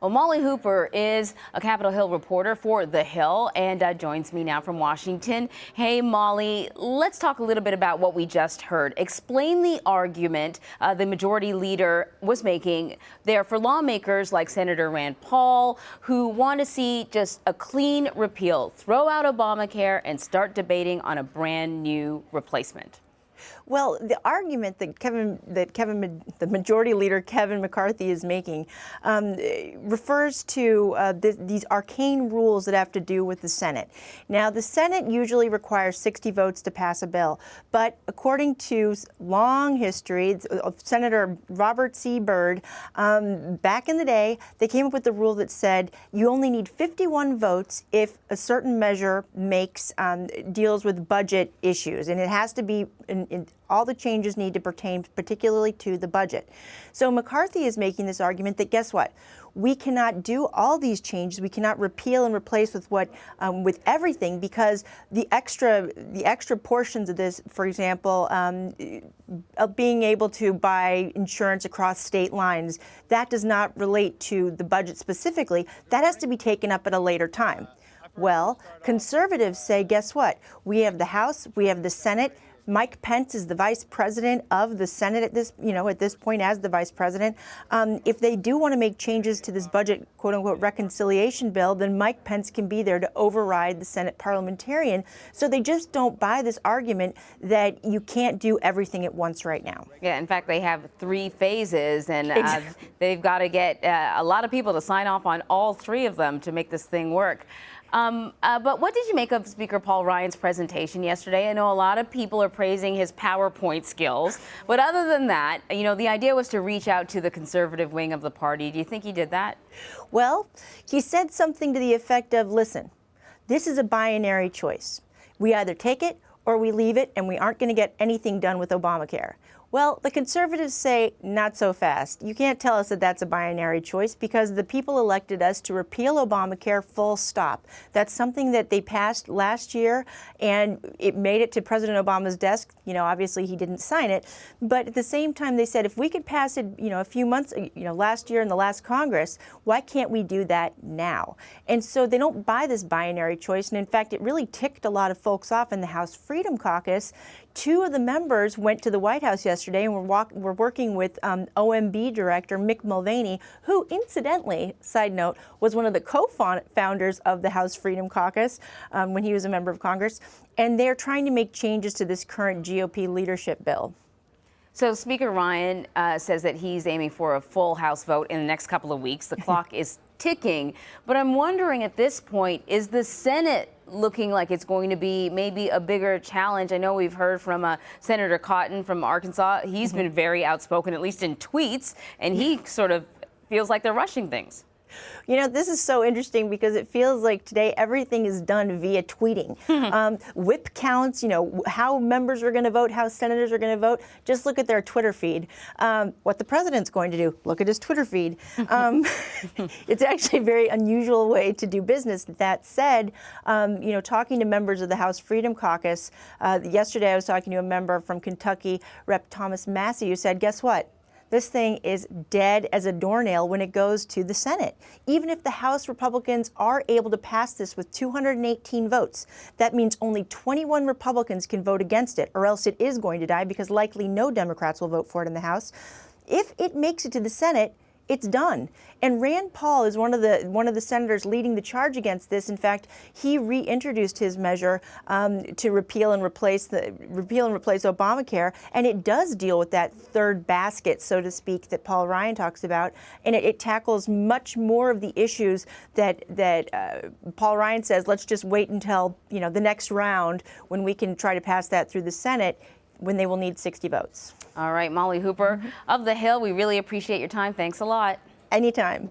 Well, Molly Hooper is a Capitol Hill reporter for The Hill and joins me now from Washington. Hey, Molly, let's talk a little bit about what we just heard. Explain the argument the majority leader was making there for lawmakers like Senator Rand Paul, who want to see just a clean repeal, throw out Obamacare and start debating on a brand new replacement. Well, the argument that the majority leader Kevin McCarthy is making refers to these arcane rules that have to do with the Senate. Now, the Senate usually requires 60 votes to pass a bill, but according to long history of Senator Robert C. Byrd, back in the day, they came up with the rule that said you only need 51 votes if a certain measure deals with budget issues, and it has to be all the changes need to pertain particularly to the budget. So McCarthy is making this argument that, guess what? We cannot do all these changes. We cannot repeal and replace with everything, because the extra portions of this, for example, of being able to buy insurance across state lines, that does not relate to the budget specifically. That has to be taken up at a later time. Well, conservatives say, guess what? We have the House, we have the Senate. Mike Pence is the vice president of the Senate at this point as the vice president. If they do want to make changes to this budget, quote unquote, reconciliation bill, then Mike Pence can be there to override the Senate parliamentarian. So they just don't buy this argument that you can't do everything at once right now. Yeah, in fact, they have 3 phases, and they've got to get a lot of people to sign off on all 3 of them to make this thing work. But what did you make of Speaker Paul Ryan's presentation yesterday? I know a lot of people are praising his PowerPoint skills, but other than that, the idea was to reach out to the conservative wing of the party. Do you think he did that? Well, he said something to the effect of, listen, this is a binary choice. We either take it or we leave it, and we aren't going to get anything done with Obamacare. Well, the conservatives say, not so fast. You can't tell us that that's a binary choice, because the people elected us to repeal Obamacare full stop. That's something that they passed last year, and it made it to President Obama's desk. Obviously he didn't sign it, but at the same time they said, if we could pass it, a few months, last year in the last Congress, why can't we do that now? And so they don't buy this binary choice, and in fact, it really ticked a lot of folks off in the House Freedom Caucus. 2 of the members went to the White House yesterday and were working with OMB Director Mick Mulvaney, who, incidentally, side note, was one of the co-founders of the House Freedom Caucus when he was a member of Congress. And they're trying to make changes to this current GOP leadership bill. So Speaker Ryan says that he's aiming for a full House vote in the next couple of weeks. The clock is ticking, but I'm wondering at this point, is the Senate looking like it's going to be maybe a bigger challenge? I know we've heard from Senator Cotton from Arkansas. He's been very outspoken, at least in tweets, and he sort of feels like they're rushing things. This is so interesting, because it feels like today everything is done via tweeting. Whip counts, how members are going to vote, how senators are going to vote. Just look at their Twitter feed. What the president's going to do, look at his Twitter feed. It's actually a very unusual way to do business. That said, talking to members of the House Freedom Caucus, yesterday I was talking to a member from Kentucky, Rep. Thomas Massey, who said, guess what? This thing is dead as a doornail when it goes to the Senate. Even if the House Republicans are able to pass this with 218 votes, that means only 21 Republicans can vote against it, or else it is going to die, because likely no Democrats will vote for it in the House. If it makes it to the Senate, it's done. And Rand Paul is one of the senators leading the charge against this. In fact, he reintroduced his measure to repeal and replace Obamacare, and it does deal with that third basket, so to speak, that Paul Ryan talks about, and it tackles much more of the issues that Paul Ryan says, let's just wait until the next round when we can try to pass that through the Senate, when they will need 60 votes. All right, Molly Hooper of The Hill, we really appreciate your time. Thanks a lot. Anytime.